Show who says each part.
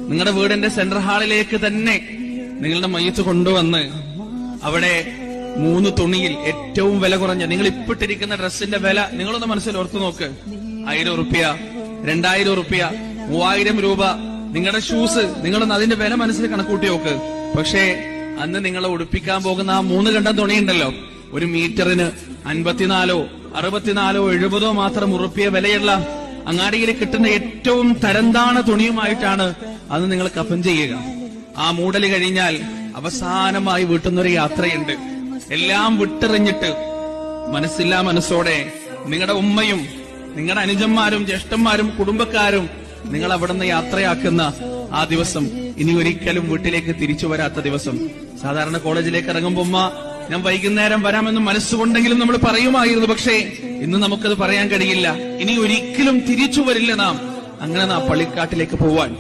Speaker 1: നിങ്ങളുടെ വീടിന്റെ സെൻട്രൽ ഹാളിലേക്ക് തന്നെ നിങ്ങളുടെ മയ്യത്ത് കൊണ്ടുവന്ന് അവിടെ 3 തുണിയിൽ ഏറ്റവും വില കുറഞ്ഞ നിങ്ങൾ ഇപ്പിട്ടിരിക്കുന്ന ഡ്രസ്സിന്റെ വില നിങ്ങളൊന്ന് മനസ്സിൽ ഓർത്തു നോക്ക്. 1000 റുപ്യ, 2000 റുപ്യ, 3000 രൂപ. നിങ്ങളുടെ ഷൂസ് നിങ്ങളൊന്ന് അതിന്റെ വില മനസ്സിൽ കണക്കൂട്ടി നോക്ക്. പക്ഷേ അന്ന് നിങ്ങളെ ഉടുപ്പിക്കാൻ പോകുന്ന ആ 3 കണ്ടം തുണിയുണ്ടല്ലോ, 1 മീറ്ററിന് 54, 64, 70 മാത്രം ഉറുപ്പിയ വിലയുള്ള അങ്ങാടിയിൽ കിട്ടുന്ന ഏറ്റവും തരംതാണ തുണിയുമായിട്ടാണ് അന്ന് നിങ്ങൾ കഫൻ ചെയ്യുക. ആ മൂടല് കഴിഞ്ഞാൽ അവസാനമായി വീട്ടുന്നൊരു യാത്രയുണ്ട്. എല്ലാം വിട്ടെറിഞ്ഞിട്ട് മനസ്സില്ലാ മനസ്സോടെ നിങ്ങളുടെ ഉമ്മയും നിങ്ങളുടെ അനുജന്മാരും ജ്യേഷ്ഠന്മാരും കുടുംബക്കാരും നിങ്ങൾ അവിടെ നിന്ന് യാത്രയാക്കുന്ന ആ ദിവസം, ഇനി ഒരിക്കലും വീട്ടിലേക്ക് തിരിച്ചു വരാത്ത ദിവസം. സാധാരണ കോളേജിലേക്ക് ഇറങ്ങുമ്പോ ഉമ്മ ഞാൻ വൈകുന്നേരം വരാമെന്ന് മനസ്സുകൊണ്ടെങ്കിലും നമ്മൾ പറയുമായിരുന്നു. പക്ഷേ ഇന്ന് നമുക്കത് പറയാൻ കഴിയില്ല. ഇനി ഒരിക്കലും തിരിച്ചു വരില്ല നാം അങ്ങനെ പള്ളിക്കാട്ടിലേക്ക് പോവാൻ.